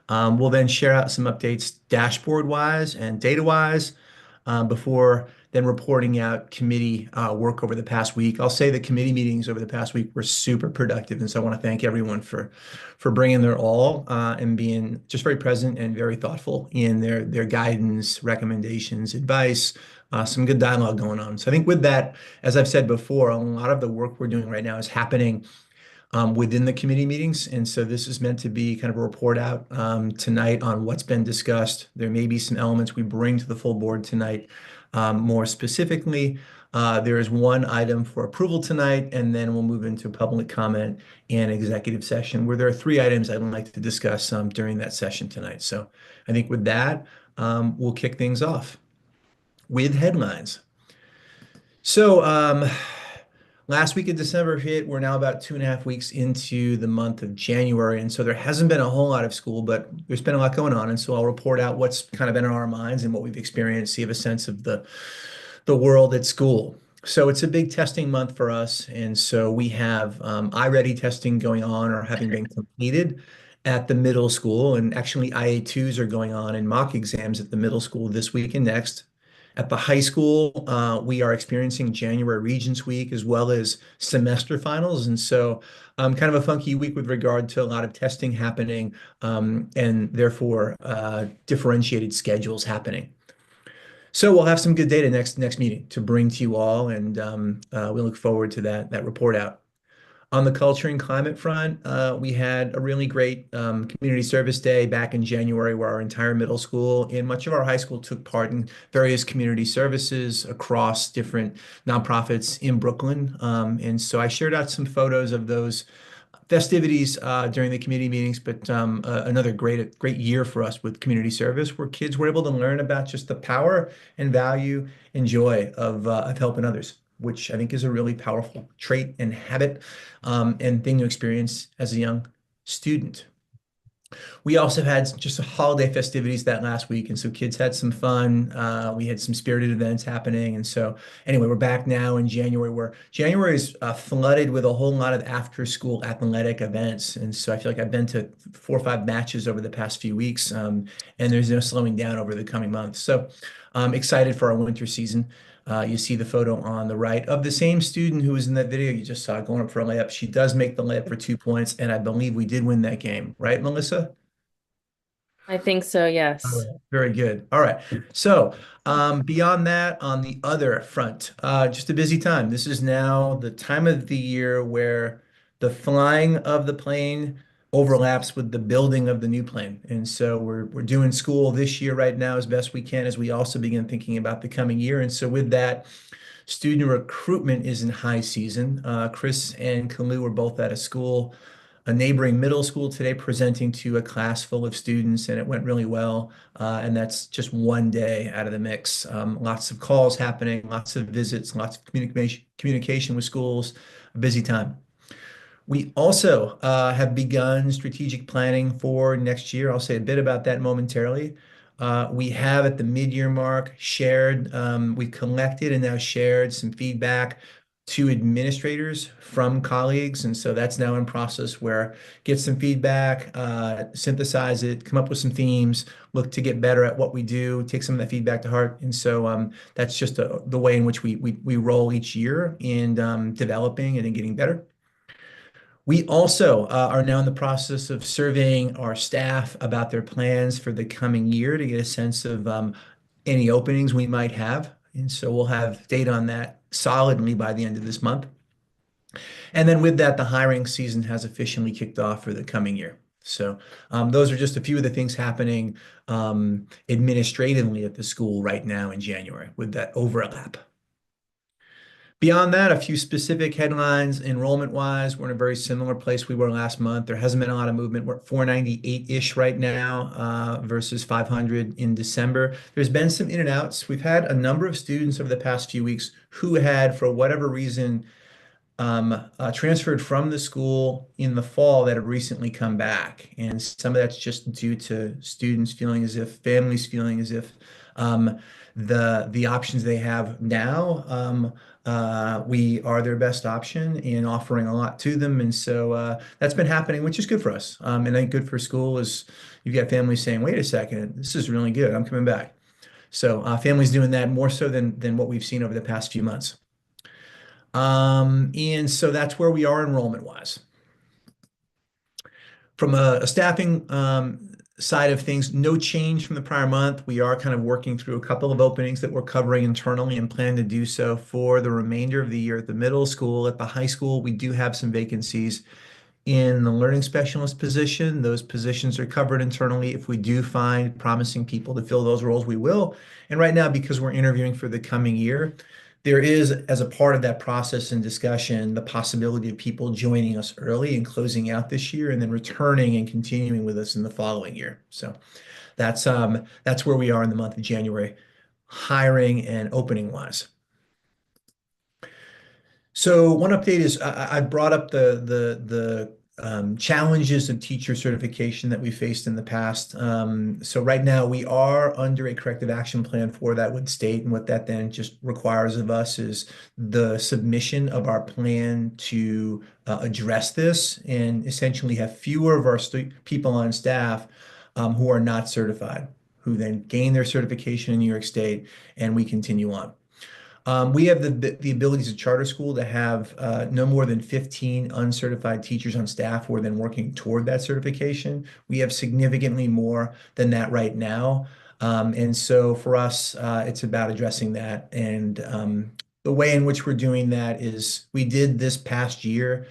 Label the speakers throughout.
Speaker 1: We'll then share out some updates dashboard-wise and data-wise before then reporting out committee work over the past week. I'll say the committee meetings over the past week were super productive, and so I want to thank everyone for bringing their all and being just very present and very thoughtful in their guidance, recommendations, advice. Some good dialogue going on. So I think with that, as I've said before, a lot of the work we're doing right now is happening within the committee meetings. And so this is meant to be kind of a report out tonight on what's been discussed. There may be some elements we bring to the full board tonight. More specifically, there is one item for approval tonight, and then we'll move into public comment and executive session where there are three items I'd like to discuss during that session tonight. So I think with that, we'll kick things off with headlines. So, last week of December hit. We're now about 2.5 weeks into the month of January. And so there hasn't been a whole lot of school, but there's been a lot going on. And so I'll report out what's kind of been on our minds and what we've experienced, see have a sense of the world at school. So it's a big testing month for us. And so we have iReady testing going on or having been completed at the middle school. And actually, IA2s are going on in mock exams at the middle school this week and next. At the high school, we are experiencing January Regents Week as well as semester finals. And so kind of a funky week with regard to a lot of testing happening and therefore differentiated schedules happening. So we'll have some good data next meeting to bring to you all, and we look forward to that report out. On the culture and climate front, we had a really great community service day back in January where our entire middle school and much of our high school took part in various community services across different nonprofits in Brooklyn. And so I shared out some photos of those festivities during the community meetings, but another great year for us with community service where kids were able to learn about just the power and value and joy of helping others, which I think is a really powerful trait and habit and thing to experience as a young student. We also had just holiday festivities that last week, and so kids had some fun. We had some spirited events happening, and so anyway, we're back now in January, where January is flooded with a whole lot of after-school athletic events, and so I feel like I've been to 4 or 5 matches over the past few weeks, and there's no slowing down over the coming months. So I'm excited for our winter season. You see the photo on the right of the same student who was in that video you just saw going up for a layup. She does make the layup for 2 points, and I believe we did win that game, right, Melissa?
Speaker 2: I think so,
Speaker 1: All
Speaker 2: yes.
Speaker 1: right, very good. All right. So, beyond that, on the other front, just a busy time. This is now the time of the year where the flying of the plane overlaps with the building of the new plane. And so we're doing school this year right now as best we can as we also begin thinking about the coming year. And so with that, student recruitment is in high season. Chris and Kalu were both at a neighboring middle school today, presenting to a class full of students, and it went really well. And that's just one day out of the mix. Lots of calls happening, lots of visits, lots of communication with schools, a busy time. We also have begun strategic planning for next year. I'll say a bit about that momentarily. We have at the mid-year mark shared, we collected and now shared some feedback to administrators from colleagues. And so that's now in process where get some feedback, synthesize it, come up with some themes, look to get better at what we do, take some of that feedback to heart. And so that's just the way in which we roll each year in developing and in getting better. We also are now in the process of surveying our staff about their plans for the coming year to get a sense of any openings we might have. And so we'll have data on that solidly by the end of this month. And then with that, the hiring season has officially kicked off for the coming year. So those are just a few of the things happening administratively at the school right now in January with that overlap. Beyond that, a few specific headlines enrollment-wise. We're in a very similar place we were last month. There hasn't been a lot of movement. We're at 498-ish right now versus 500 in December. There's been some in and outs. We've had a number of students over the past few weeks who had, for whatever reason, transferred from the school in the fall that have recently come back. And some of that's just due to students feeling as if, families feeling as if the options they have now We are their best option in offering a lot to them. And so that's been happening, which is good for us. And I think good for school is you've got families saying, wait a second, this is really good. I'm coming back. So families doing that more so than what we've seen over the past few months. And so that's where we are enrollment wise. From a staffing side of things, no change from the prior month. We are kind of working through a couple of openings that we're covering internally and plan to do so for the remainder of the year at the middle school. At the high school, we do have some vacancies in the learning specialist position. Those positions are covered internally. If we do find promising people to fill those roles, we will. And right now, because we're interviewing for the coming year, there is, as a part of that process and discussion, the possibility of people joining us early and closing out this year and then returning and continuing with us in the following year. So that's where we are in the month of January, hiring and opening wise. So one update is I brought up the challenges of teacher certification that we faced in the past. So right now we are under a corrective action plan for that with state, and what that then just requires of us is the submission of our plan to address this and essentially have fewer of our people on staff who are not certified, who then gain their certification in New York State, and we continue on. We have the ability as a charter school to have no more than 15 uncertified teachers on staff who are then working toward that certification. We have significantly more than that right now. And so for us, it's about addressing that. And the way in which we're doing that is we did this past year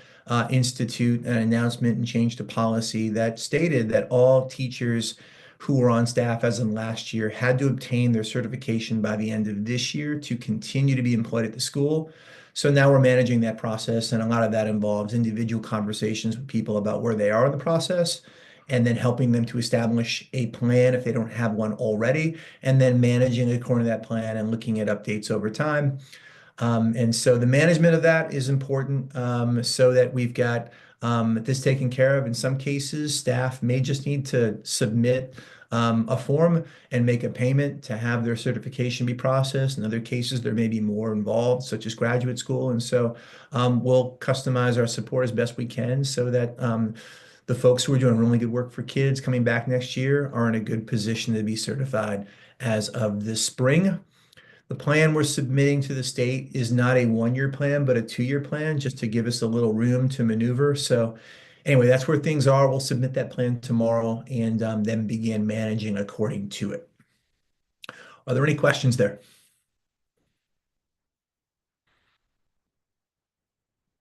Speaker 1: institute an announcement and change to policy that stated that all teachers who were on staff as of last year had to obtain their certification by the end of this year to continue to be employed at the school. So now we're managing that process, and a lot of that involves individual conversations with people about where they are in the process, and then helping them to establish a plan if they don't have one already, and then managing according to that plan and looking at updates over time. And so the management of that is important so that we've got this taken care of. In some cases, staff may just need to submit a form and make a payment to have their certification be processed. In other cases, there may be more involved, such as graduate school. And so we'll customize our support as best we can so that the folks who are doing really good work for kids coming back next year are in a good position to be certified as of this spring. The plan we're submitting to the state is not a 1 year plan, but a 2 year plan, just to give us a little room to maneuver. So anyway, that's where things are. We'll submit that plan tomorrow and then begin managing according to it. Are there any questions there?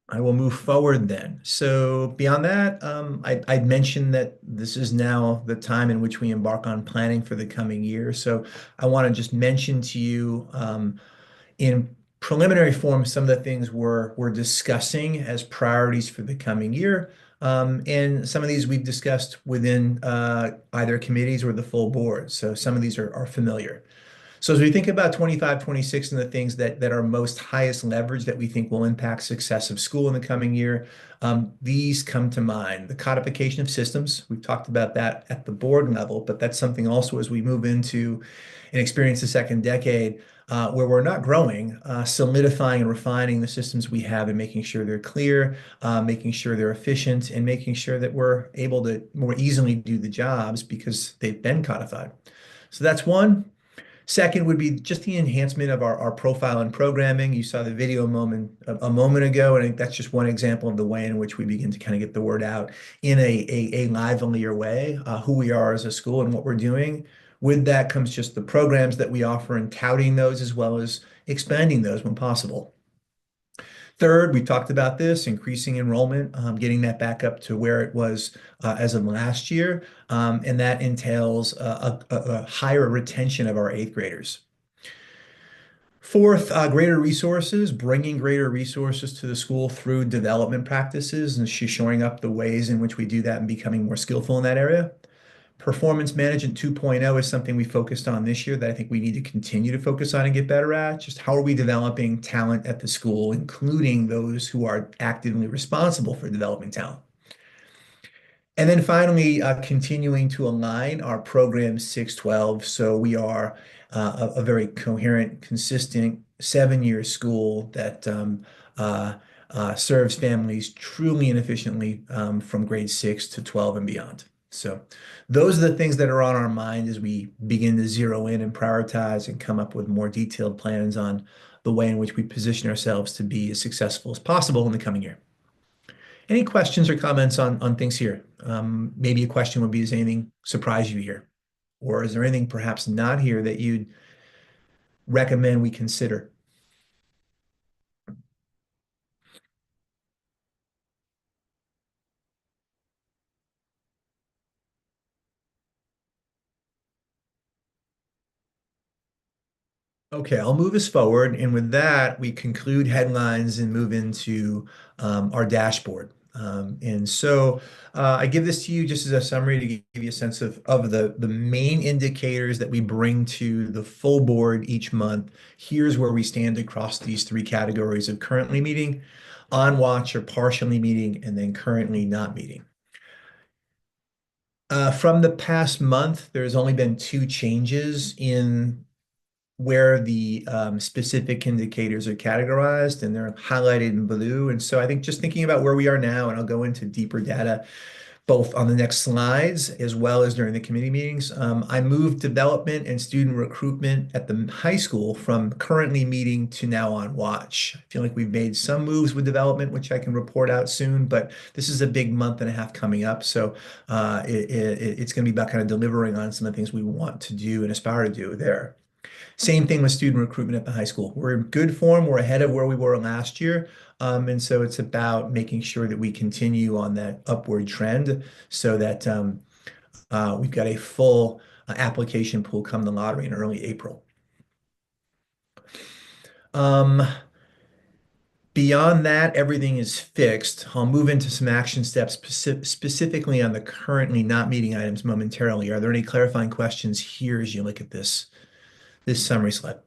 Speaker 1: I will move forward then. So beyond that, I'd mentioned that this is now the time in which we embark on planning for the coming year. So I want to just mention to you in preliminary form some of the things we're discussing as priorities for the coming year. And some of these we've discussed within either committees or the full board. So some of these are familiar. So as we think about 25, 26 and the things that are most highest leverage that we think will impact success of school in the coming year, these come to mind. The codification of systems, we've talked about that at the board level, but that's something also as we move into and experience the second decade where we're not growing, solidifying and refining the systems we have and making sure they're clear, making sure they're efficient, and making sure that we're able to more easily do the jobs because they've been codified. So that's one. Second would be just the enhancement of our profile and programming. You saw the video a moment ago, and I think that's just one example of the way in which we begin to kind of get the word out in a livelier way, who we are as a school and what we're doing. With that comes just the programs that we offer and touting those as well as expanding those when possible. Third, we talked about this, increasing enrollment, getting that back up to where it was as of last year. And that entails a higher retention of our eighth graders. Fourth, greater resources, bringing greater resources to the school through development practices and showing up the ways in which we do that and becoming more skillful in that area. Performance Management 2.0 is something we focused on this year that I think we need to continue to focus on and get better at. Just how are we developing talent at the school, including those who are actively responsible for developing talent. And then finally, continuing to align our program 612. So we are a very coherent, consistent 7-year school that uh, serves families truly and efficiently from grade 6 to 12 and beyond. So those are the things that are on our mind as we begin to zero in and prioritize and come up with more detailed plans on the way in which we position ourselves to be as successful as possible in the coming year. Any questions or comments on things here? Maybe a question would be, does anything surprise you here? Or is there anything perhaps not here that you'd recommend we consider? Okay, I'll move us forward. And with that, we conclude headlines and move into our dashboard. I give this to you just as a summary to give you a sense of the main indicators that we bring to the full board each month. Here's where we stand across these three categories of currently meeting, on watch or partially meeting, and then currently not meeting. From the past month, there's only been two changes in where the specific indicators are categorized, and they're highlighted in blue. And so I think just thinking about where we are now, and I'll go into deeper data both on the next slides as well as during the committee meetings. I moved development and student recruitment at the high school from currently meeting to now on watch. I feel like we've made some moves with development, which I can report out soon, but this is a big month and a half coming up. So it's going to be about kind of delivering on some of the things we want to do and aspire to do there. Same thing with student recruitment at the high school. We're in good form. We're ahead of where we were last year. And so it's about making sure that we continue on that upward trend so that we've got a full application pool come the lottery in early April. Um, Beyond that, everything is fixed. I'll move into some action steps specifically on the currently not meeting items momentarily. Are there any clarifying questions here as you look at this summary slide?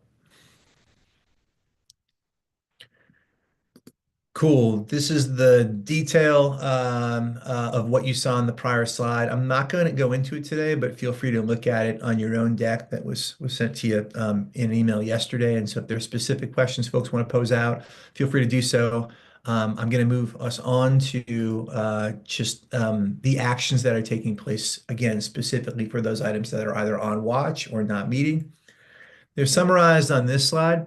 Speaker 1: Cool. This is the detail of what you saw in the prior slide. I'm not going to go into it today, but feel free to look at it on your own deck that was sent to you in an email yesterday. And so if there are specific questions folks want to pose out, feel free to do so. I'm going to move us on to just the actions that are taking place, again, specifically for those items that are either on watch or not meeting. They're summarized on this slide.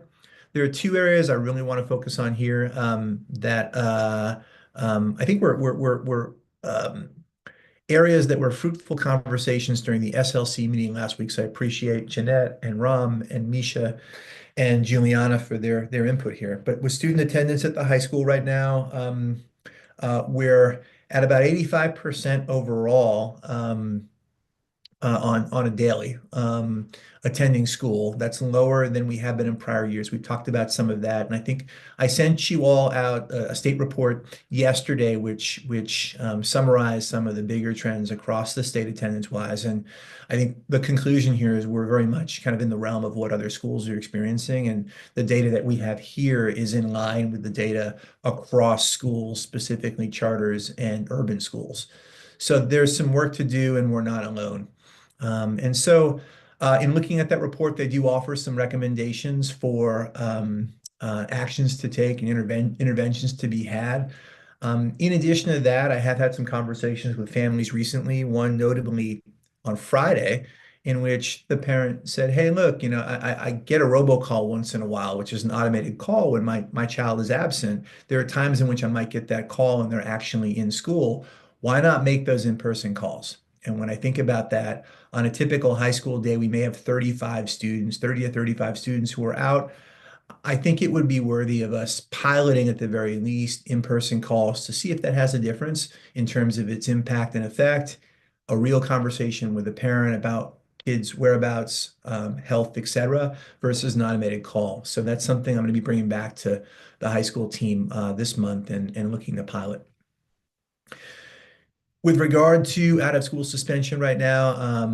Speaker 1: There are two areas I really want to focus on here that I think were areas that were fruitful conversations during the SLC meeting last week. So I appreciate Jeanette and Ram and Misha and Juliana for their input here. But with student attendance at the high school right now, we're at about 85% overall. On a daily attending school. That's lower than we have been in prior years. We've talked about some of that, and I think I sent you all out a state report yesterday, which summarized some of the bigger trends across the state attendance wise. And I think the conclusion here is we're very much kind of in the realm of what other schools are experiencing, and the data that we have here is in line with the data across schools, specifically charters and urban schools. So there's some work to do, and we're not alone. In looking at that report, they do offer some recommendations for actions to take and interventions to be had. In addition to that, I have had some conversations with families recently, one notably on Friday, in which the parent said, "Hey, look, I get a robocall once in a while, which is an automated call when my child is absent. There are times in which I might get that call and they're actually in school. Why not make those in-person calls?" And when I think about that, on a typical high school day, we may have 35 students, 30 to 35 students who are out. I think it would be worthy of us piloting at the very least in-person calls to see if that has a difference in terms of its impact and effect, a real conversation with a parent about kids' whereabouts, health, etc., versus an automated call. So that's something I'm going to be bringing back to the high school team this month and looking to pilot. With regard to out of school suspension right now,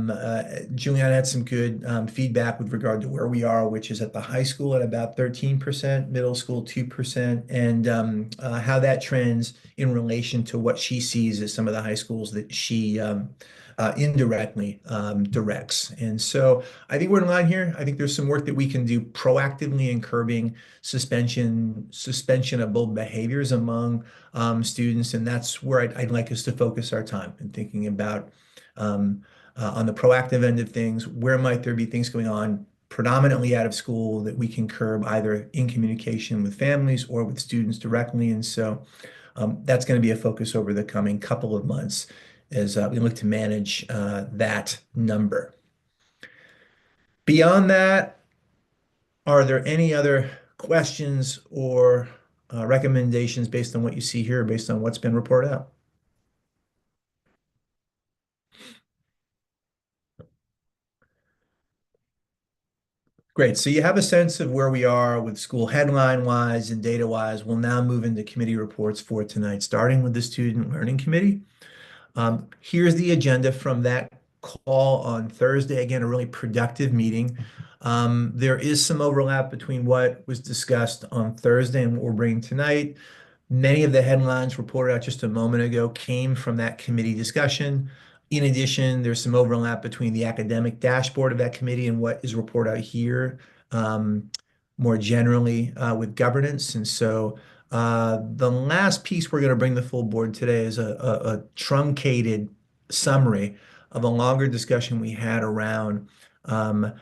Speaker 1: Juliana had some good feedback with regard to where we are, which is at the high school at about 13%, middle school 2%, and how that trends in relation to what she sees as some of the high schools that she indirectly directs. And so I think we're in line here. I think there's some work that we can do proactively in curbing suspensionable behaviors among students, and that's where I'd like us to focus our time in thinking about on the proactive end of things, where might there be things going on predominantly out of school that we can curb either in communication with families or with students directly. And so that's going to be a focus over the coming couple of months as we look to manage that number. Beyond that, are there any other questions or recommendations based on what you see here, based on what's been reported out? Great. So you have a sense of where we are with school headline wise and data wise. We'll now move into committee reports for tonight, starting with the Student Learning Committee. Here's the agenda from that call on Thursday. Again, a really productive meeting. There is some overlap between what was discussed on Thursday and what we're bringing tonight. Many of the headlines reported out just a moment ago came from that committee discussion. In addition, there's some overlap between the academic dashboard of that committee and what is reported out here um, more generally with governance. And so the last piece we're going to bring the full board today is a truncated summary of a longer discussion we had around um,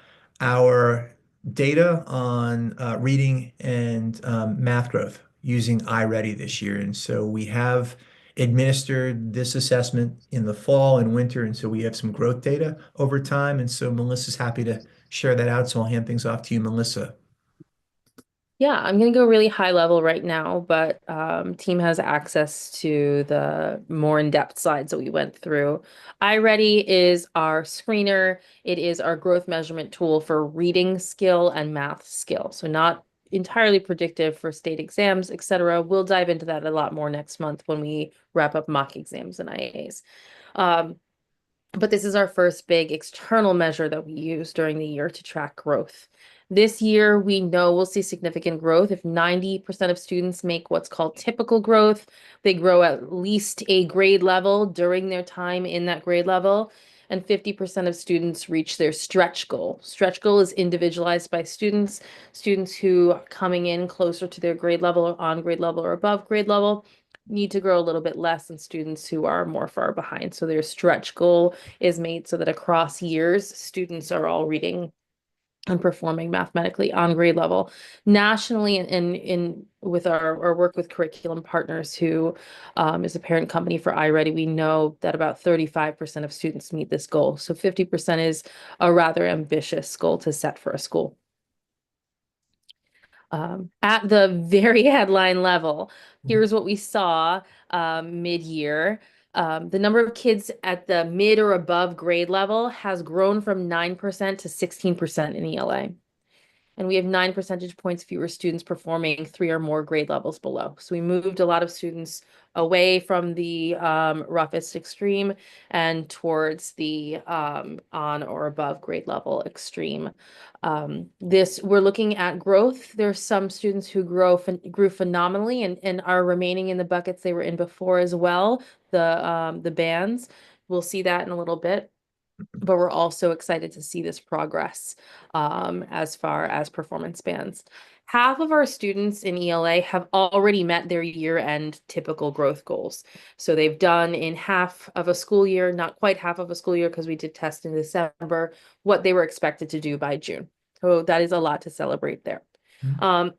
Speaker 1: our data on reading and math growth using iReady this year. And so we have administered this assessment in the fall and winter, and so we have some growth data over time. And so Melissa's happy to share that out. So I'll hand things off to you, Melissa.
Speaker 2: Yeah, I'm gonna go really high level right now, but team has access to the more in-depth slides that we went through. iReady is our screener. It is our growth measurement tool for reading skill and math skill. So not entirely predictive for state exams, etc. We'll dive into that a lot more next month when we wrap up mock exams and IAs. Um, but this is our first big external measure that we use during the year to track growth. This year, we know we'll see significant growth. If 90% of students make what's called typical growth, they grow at least a grade level during their time in that grade level, and 50% of students reach their stretch goal. Stretch goal is individualized by students, students who are coming in closer to their grade level, on grade level, or above grade level need to grow a little bit less than students who are more far behind. So their stretch goal is made so that across years, students are all reading and performing mathematically on grade level. Nationally, and in with our work with curriculum partners, who is a parent company for iReady, we know that about 35% of students meet this goal. So 50% is a rather ambitious goal to set for a school. At the very headline level, here's what we saw mid-year. The number of kids at the mid or above grade level has grown from 9% to 16% in ELA. And we have 9 percentage points fewer students performing 3 or more grade levels below. So we moved a lot of students away from the roughest extreme and towards the on or above grade level extreme. We're looking at growth. There's some students who grew phenomenally and are remaining in the buckets they were in before as well, the bands. We'll see that in a little bit. But we're also excited to see this progress as far as performance bands. Half of our students in ELA have already met their year-end typical growth goals. So they've done in half of a school year, not quite half of a school year because we did test in December, what they were expected to do by June. So that is a lot to celebrate there. Um,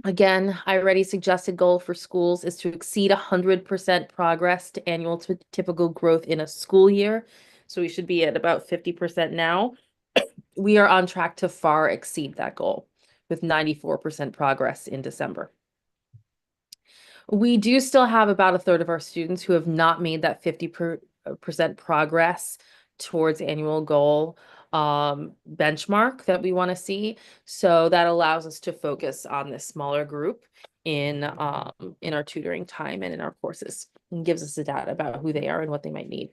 Speaker 2: Again, iReady suggested goal for schools is to exceed 100% progress to annual typical growth in a school year. So we should be at about 50% now. We are on track to far exceed that goal with 94% progress in December. We do still have about a third of our students who have not made that 50% progress towards annual goal benchmark that we want to see. So that allows us to focus on this smaller group in our tutoring time and in our courses. and gives us the data about who they are and what they might need.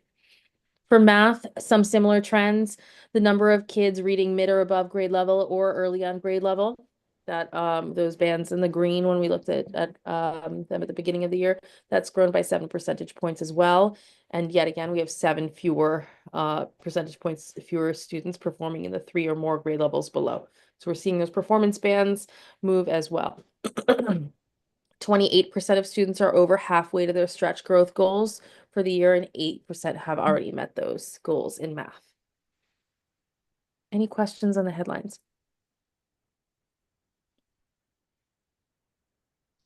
Speaker 2: For math, some similar trends. The number of kids reading mid or above grade level or early on grade level. That those bands in the green when we looked at them at the beginning of the year, that's grown by 7 percentage points as well. And yet again, we have 7 percentage points fewer students performing in the 3 or more grade levels below. So we're seeing those performance bands move as well. 28% of students are over halfway to their stretch growth goals for the year, and 8% have already met those goals in math. Any questions on the headlines?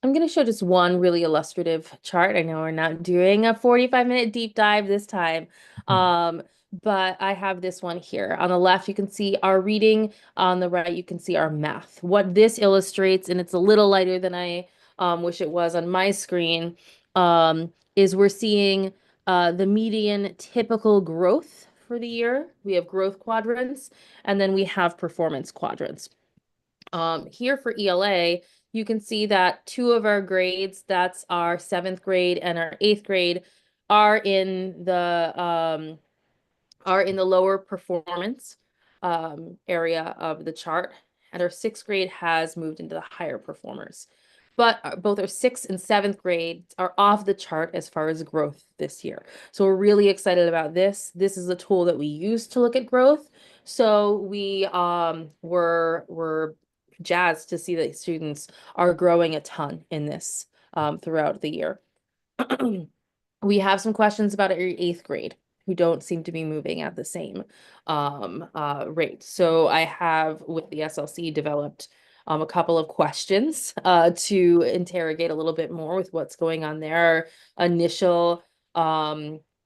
Speaker 2: I'm going to show just one really illustrative chart. I know we're not doing a 45-minute deep dive this time, but I have this one here. On the left, you can see our reading. On the right, you can see our math. What this illustrates, and it's a little lighter than I wish it was on my screen, is we're seeing the median typical growth for the year. We have growth quadrants, and then we have performance quadrants. Here for ELA, you can see that 2 of our grades, that's our 7th grade and our 8th grade, are in the lower performance area of the chart, and our 6th grade has moved into the higher performers. But both our 6th and 7th grades are off the chart as far as growth this year. So we're really excited about this. This is a tool that we use to look at growth. So we were jazzed to see that students are growing a ton in this throughout the year. We have some questions about our 8th grade who don't seem to be moving at the same rate. So I have, with the SLC, developed a couple of questions to interrogate a little bit more with what's going on there. Our initial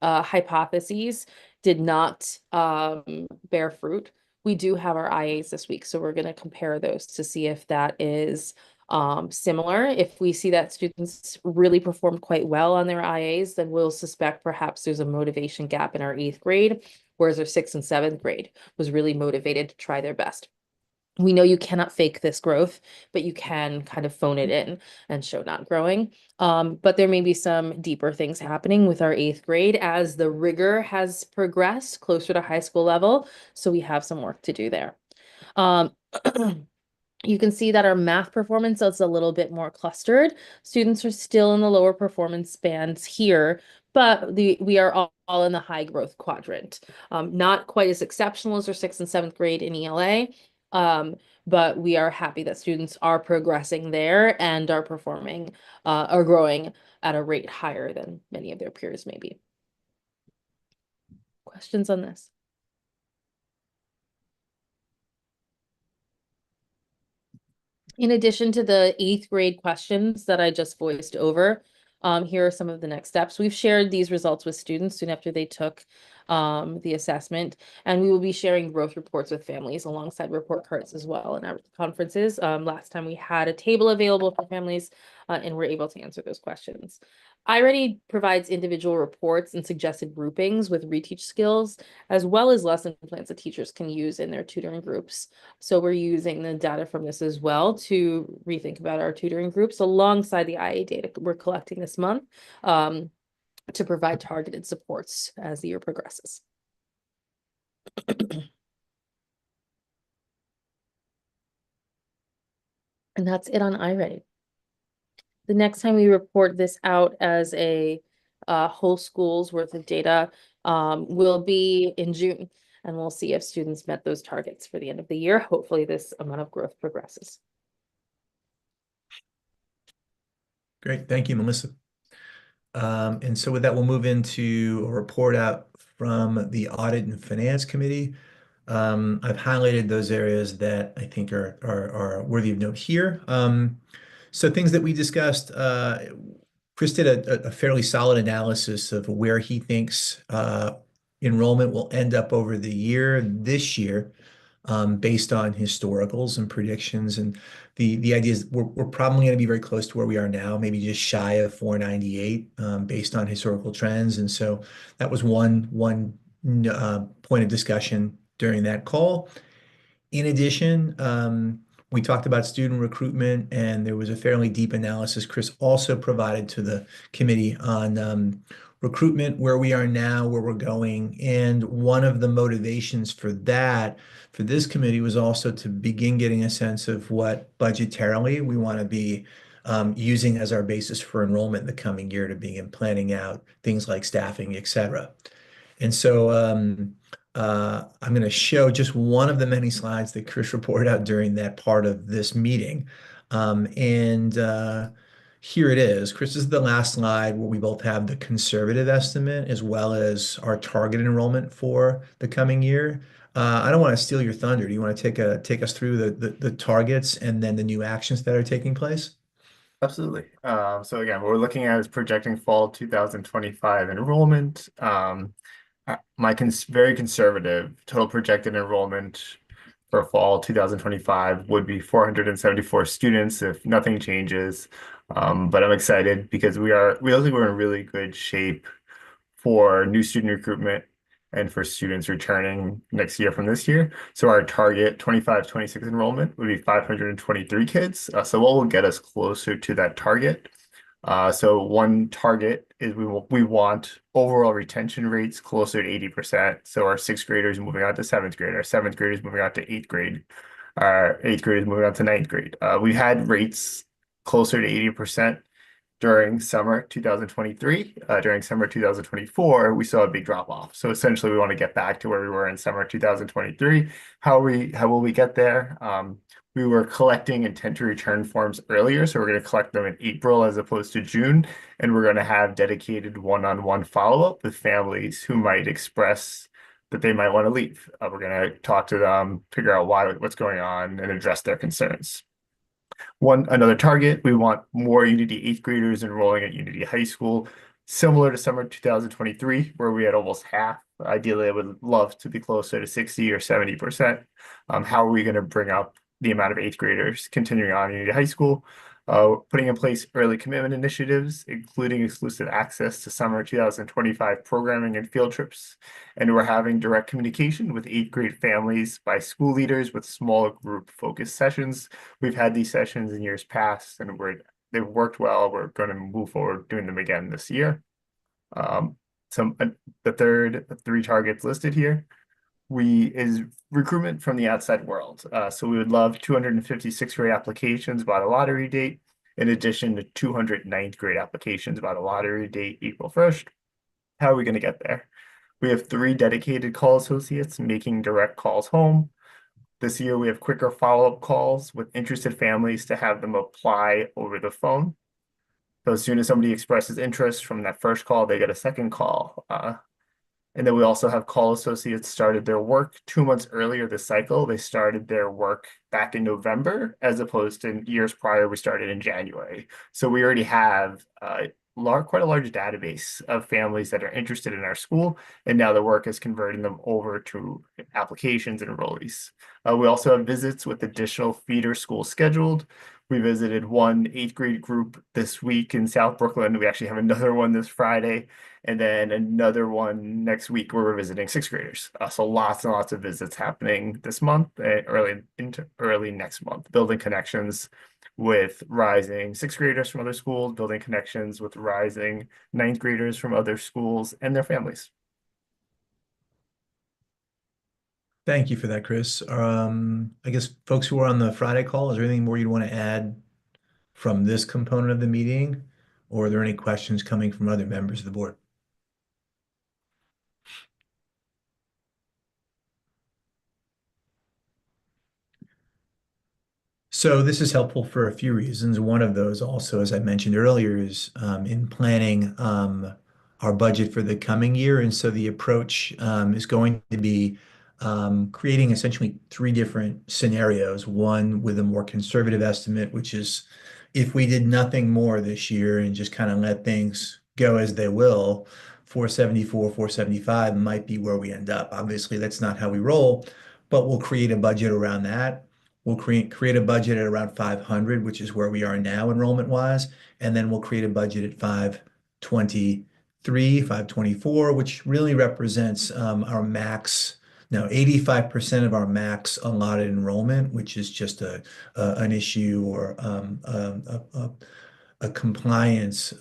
Speaker 2: hypotheses did not bear fruit. We do have our IAs this week, so we're going to compare those to see if that is similar. If we see that students really performed quite well on their IAs, then we'll suspect perhaps there's a motivation gap in our 8th grade, whereas our 6th and 7th grade was really motivated to try their best. We know you cannot fake this growth, but you can kind of phone it in and show not growing. But there may be some deeper things happening with our 8th grade as the rigor has progressed closer to high school level. So we have some work to do there. You can see that our math performance is a little bit more clustered. Students are still in the lower performance bands here, but we are all in the high growth quadrant. Not quite as exceptional as our 6th and 7th grade in ELA, but we are happy that students are progressing there and are performing, are growing at a rate higher than many of their peers maybe. Questions on this? In addition to the 8th grade questions that I just voiced over, here are some of the next steps. We've shared these results with students soon after they took the assessment, and we will be sharing growth reports with families alongside report cards as well in our conferences. Last time we had a table available for families, and we're able to answer those questions. iReady provides individual reports and suggested groupings with reteach skills, as well as lesson plans that teachers can use in their tutoring groups. So we're using the data from this as well to rethink about our tutoring groups alongside the IA data we're collecting this month to provide targeted supports as the year progresses. And that's it on iReady. The next time we report this out as a whole school's worth of data will be in June, and we'll see if students met those targets for the end of the year. Hopefully this amount of growth progresses.
Speaker 1: Great. Thank you, Melissa. And so with that, we'll move into a report out from the Audit and Finance Committee. I've highlighted those areas that I think are worthy of note here. So things that we discussed, Chris did a fairly solid analysis of where he thinks enrollment will end up over the year this year, based on historicals and predictions. And the idea is we're probably going to be very close to where we are now, maybe just shy of 498, based on historical trends. And so that was one point of discussion during that call. In addition, We talked about student recruitment, and there was a fairly deep analysis Chris also provided to the committee on recruitment, where we are now, where we're going. And one of the motivations for that, for this committee, was also to begin getting a sense of what budgetarily we want to be using as our basis for enrollment in the coming year to begin planning out things like staffing, et cetera. And so I'm going to show just one of the many slides that Chris reported out during that part of this meeting. And here it is. Chris, this is the last slide where we both have the conservative estimate as well as our target enrollment for the coming year. I don't want to steal your thunder. Do you want to take us through the targets and then the new actions that are taking place?
Speaker 3: Absolutely. So again, what we're looking at is projecting fall 2025 enrollment. My very conservative total projected enrollment for fall 2025 would be 474 students if nothing changes. But I'm excited because we also think we're in really good shape for new student recruitment and for students returning next year from this year. So our target 25-26 enrollment would be 523 kids. So what will get us closer to that target? So one target is we want overall retention rates closer to 80%. So our sixth graders moving on to seventh grade, our seventh graders moving on to eighth grade, our eighth graders moving on to ninth grade. We had rates closer to 80% during summer 2023. During summer 2024, we saw a big drop off. So essentially, we want to get back to where we were in summer 2023. How will we get there? We were collecting intent to return forms earlier, so we're going to collect them in April as opposed to June, and we're going to have dedicated one-on-one follow-up with families who might express that they might want to leave. We're going to talk to them, figure out what's going on, and address their concerns. Another target, we want more Unity eighth graders enrolling at Unity High School, similar to summer 2023, where we had almost half. Ideally, I would love to be closer to 60 or 70%. How are we going to bring up the amount of eighth graders continuing on Unity High School? Putting in place early commitment initiatives, including exclusive access to summer 2025 programming and field trips. And we're having direct communication with eighth grade families by school leaders with small group focused sessions. We've had these sessions in years past, and they've worked well. We're going to move forward doing them again this year. The three targets listed here is recruitment from the outside world. So we would love 256 grade applications by the lottery date, in addition to 200 ninth grade applications by the lottery date, April 1st. How are we going to get there? We have 3 dedicated call associates making direct calls home. This year, we have quicker follow-up calls with interested families to have them apply over the phone. So as soon as somebody expresses interest from that first call, they get a second call. And then we also have call associates started their work 2 months earlier this cycle. They started their work back in November, as opposed to years prior, we started in January. So we already have quite a large database of families that are interested in our school, and now the work is converting them over to applications and enrollees. We also have visits with additional feeder schools scheduled. We visited one eighth grade group this week in South Brooklyn. We actually have another one this Friday, and then another one next week where we're visiting sixth graders. So lots and lots of visits happening this month, early next month, building connections with rising sixth graders from other schools, building connections with rising ninth graders from other schools and their families.
Speaker 1: Thank you for that, Chris. I guess folks who are on the Friday call, is there anything more you'd want to add from this component of the meeting? Or are there any questions coming from other members of the board? So this is helpful for a few reasons. One of those also, as I mentioned earlier, is in planning our budget for the coming year. And so the approach is going to be creating essentially 3 different scenarios. One with a more conservative estimate, which is if we did nothing more this year and just kind of let things go as they will, 474, 475 might be where we end up. Obviously, that's not how we roll, but we'll create a budget around that. We'll create a budget at around 500, which is where we are now enrollment wise. And then we'll create a budget at 523, 524, which really represents our max Now, 85% of our max allotted enrollment, which is just an issue or a compliance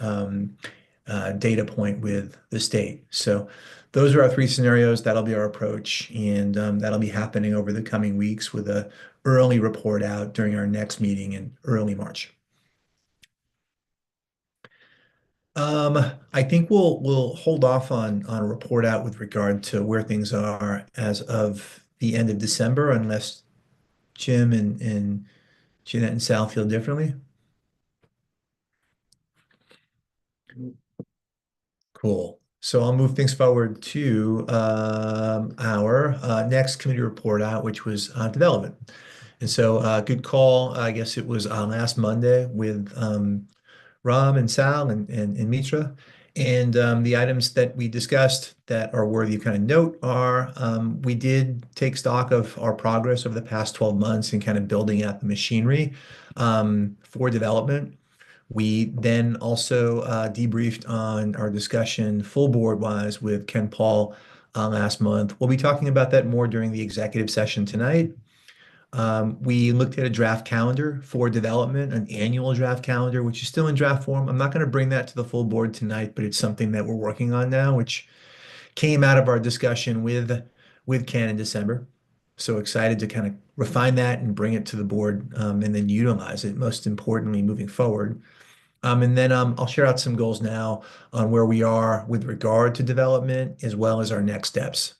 Speaker 1: data point with the state. So those are our three scenarios. That'll be our approach, and that'll be happening over the coming weeks with a early report out during our next meeting in early March. I think we'll hold off on a report out with regard to where things are as of the end of December, unless Jim and Jeanette and Sal feel differently. Cool. So I'll move things forward to our next committee report out, which was development. And so good call. I guess it was last Monday with Ram and Sal and Mitra. And the items that we discussed that are worthy of kind of note are we did take stock of our progress over the past 12 months and kind of building out the machinery for development. We then also debriefed on our discussion full board wise with Ken Paul last month. We'll be talking about that more during the executive session tonight. We looked at a draft calendar for development, an annual draft calendar, which is still in draft form. I'm not going to bring that to the full board tonight, but it's something that we're working on now, which came out of our discussion with Ken in December. So excited to kind of refine that and bring it to the board and then utilize it, most importantly, moving forward. And then I'll share out some goals now on where we are with regard to development as well as our next steps.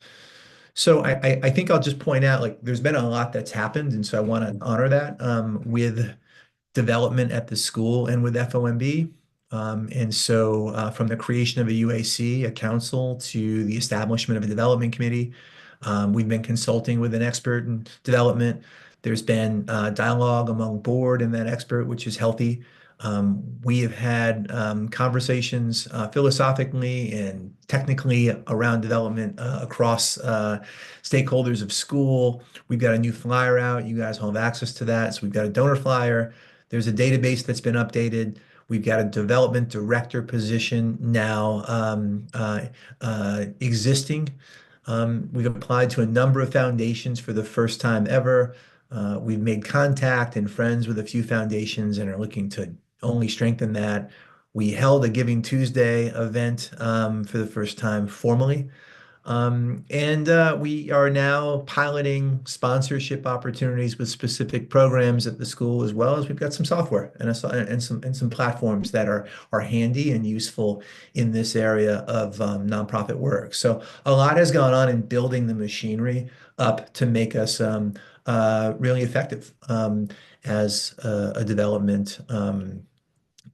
Speaker 1: So I think I'll just point out like there's been a lot that's happened, and so I want to honor that with development at the school and with FOMB. And so from the creation of a UAC, a council, to the establishment of a development committee, we've been consulting with an expert in development. There's been dialogue among board and that expert, which is healthy. We have had conversations philosophically and technically around development across stakeholders of school. We've got a new flyer out. You guys all have access to that. So we've got a donor flyer. There's a database that's been updated. We've got a development director position now existing. We've applied to a number of foundations for the first time ever. We've made contact and friends with a few foundations and are looking to only strengthen that. We held a Giving Tuesday event for the first time formally. And we are now piloting sponsorship opportunities with specific programs at the school, as well as we've got some software and some platforms that are handy and useful in this area of nonprofit work. So a lot has gone on in building the machinery up to make us really effective as a development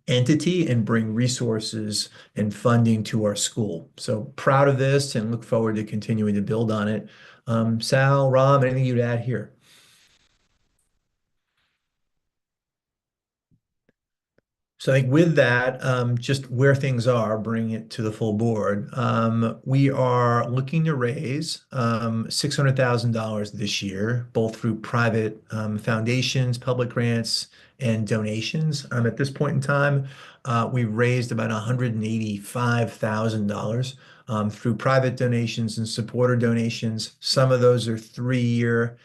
Speaker 1: entity and bring resources and funding to our school. So proud of this and look forward to continuing to build on it. Sal, Ram, anything you'd add here? So I think with that, just where things are, bring it to the full board. We are looking to raise $600,000 this year, both through private foundations, public grants, and donations. At this point in time, we've raised about $185,000 through private donations and supporter donations. Some of those are 3-year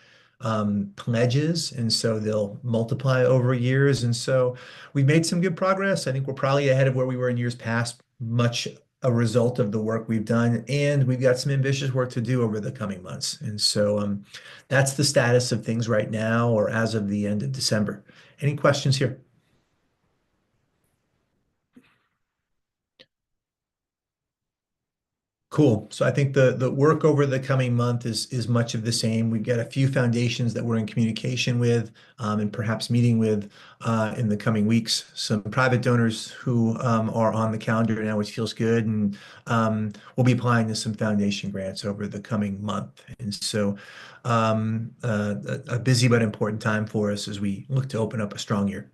Speaker 1: pledges, and so they'll multiply over years. And so we've made some good progress. I think we're probably ahead of where we were in years past, much a result of the work we've done, and we've got some ambitious work to do over the coming months. And so that's the status of things right now, or as of the end of December. Any questions here? Cool. So I think the work over the coming month is much of the same. We've got a few foundations that we're in communication with and perhaps meeting with in the coming weeks. Some private donors who are on the calendar now, which feels good, and we'll be applying to some foundation grants over the coming month. And so a busy but important time for us as we look to open up a strong year.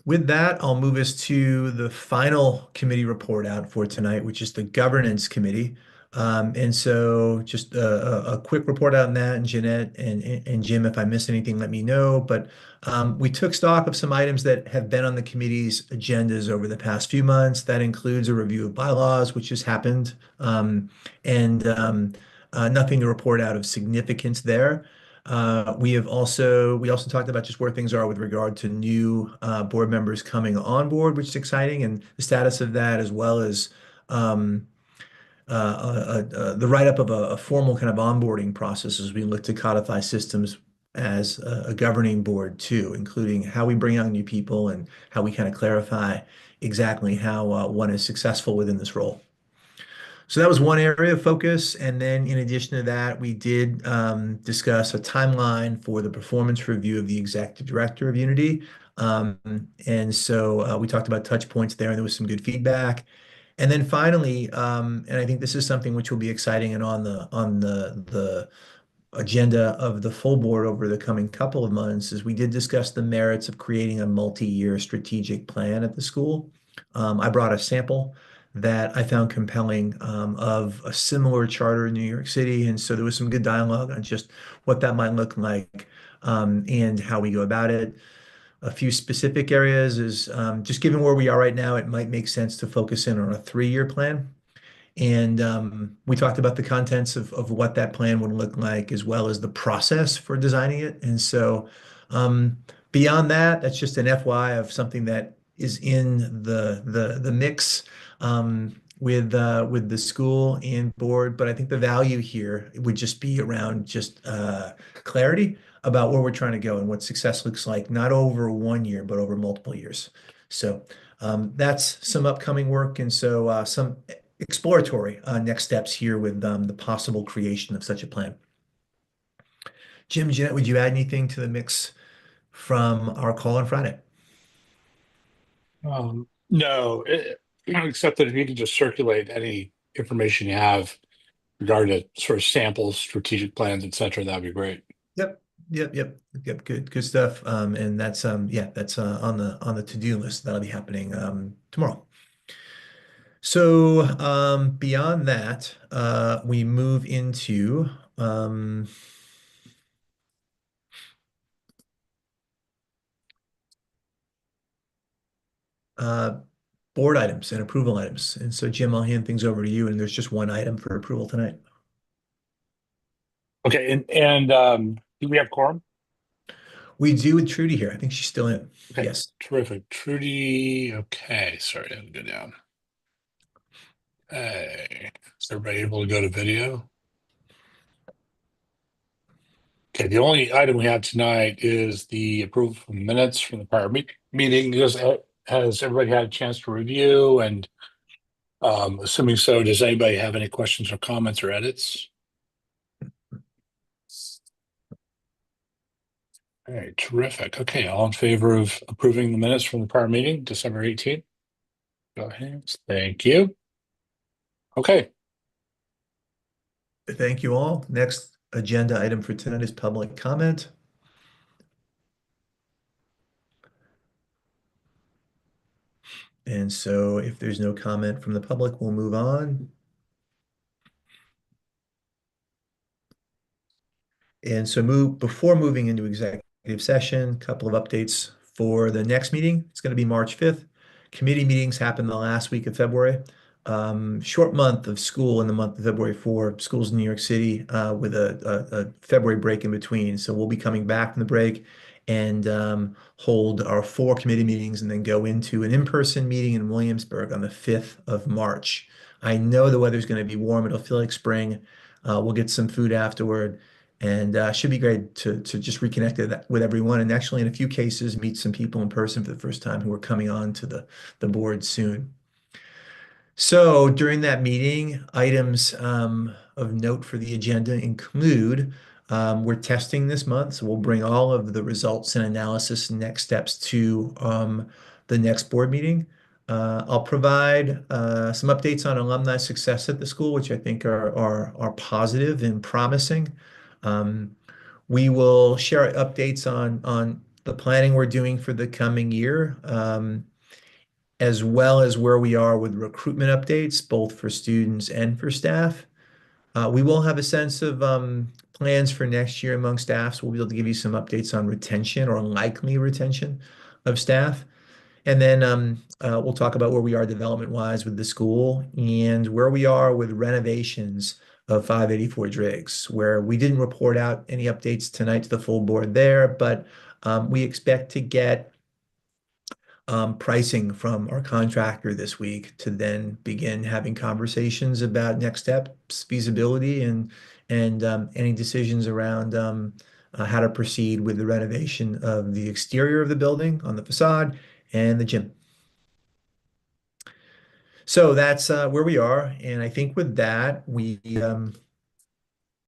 Speaker 1: With that, I'll move us to the final committee report out for tonight, which is the governance committee. And so just a quick report on that, and Jeanette and Jim, if I miss anything, let me know. But we took stock of some items that have been on the committee's agendas over the past few months. That includes a review of bylaws, which has happened, and nothing to report out of significance there. We also talked about just where things are with regard to new board members coming on board, which is exciting, and the status of that, as well as um, the write-up of a formal kind of onboarding process as we look to codify systems as a governing board too, including how we bring on new people and how we kind of clarify exactly how one is successful within this role. So that was one area of focus. And then in addition to that, we did discuss a timeline for the performance review of the executive director of Unity. Um, and so we talked about touch points there, and there was some good feedback. And then finally, and I think this is something which will be exciting and on the agenda of the full board over the coming couple of months, is we did discuss the merits of creating a multi-year strategic plan at the school. I brought a sample that I found compelling of a similar charter in New York City, and so there was some good dialogue on just what that might look like and how we go about it. A few specific areas is just given where we are right now, it might make sense to focus in on a 3-year plan. And we talked about the contents of what that plan would look like, as well as the process for designing it. And so um, beyond that, that's just an FY of something that is in the mix with the school and board. But I think the value here would just be around just clarity about where we're trying to go and what success looks like, not over 1 year, but over multiple years. So that's some upcoming work, and so some exploratory next steps here with the possible creation of such a plan. Jim, Jeanette, would you add anything to the mix from our call on Friday?
Speaker 4: No, except that if you could just circulate any information you have regarding to sort of samples, strategic plans, et cetera, that'd be great.
Speaker 1: Yep, yep. Good stuff. And that's yeah, that's on the to-do list. That'll be happening tomorrow. So beyond that, we move into uh, board items and approval items. And so, Jim, I'll hand things over to you. And there's just one item for approval tonight.
Speaker 4: Okay, and do we have quorum?
Speaker 1: We do with Trudy here. I think she's still in.
Speaker 4: Okay,
Speaker 1: Yes.
Speaker 4: terrific. Trudy, okay, sorry, I had to go down. Hey, is everybody able to go to video? Okay, the only item we have tonight is the approval of minutes from the prior meeting. Has everybody had a chance to review? And assuming so, does anybody have any questions or comments or edits? All right, terrific. Okay, all in favor of approving the minutes from the prior meeting, December 18th? Go ahead. Thank you. Okay.
Speaker 1: Thank you all. Next agenda item for tonight is public comment. And so if there's no comment from the public, we'll move on. And so before moving into executive session, a couple of updates for the next meeting. It's going to be March 5th. Committee meetings happen the last week of February. Short month of school in the month of February for schools in New York City with a February break in between. So we'll be coming back from the break and hold our 4 committee meetings and then go into an in-person meeting in Williamsburg on the 5th of March. I know the weather's going to be warm. It'll feel like spring. We'll get some food afterward. And should be great to just reconnect with everyone, and actually in a few cases meet some people in person for the first time who are coming on to the board soon. So during that meeting, items of note for the agenda include we're testing this month, so we'll bring all of the results and analysis and next steps to the next board meeting. I'll provide some updates on alumni success at the school, which I think are positive and promising. Um, we will share updates on the planning we're doing for the coming year, as well as where we are with recruitment updates, both for students and for staff. We will have a sense of plans for next year among staff, so we'll be able to give you some updates on retention or likely retention of staff. And then we'll talk about where we are development-wise with the school and where we are with renovations of 584 Driggs, where we didn't report out any updates tonight to the full board there, but we expect to get pricing from our contractor this week to then begin having conversations about next steps, feasibility, and any decisions around how to proceed with the renovation of the exterior of the building on the facade and the gym. So that's where we are, and I think with that we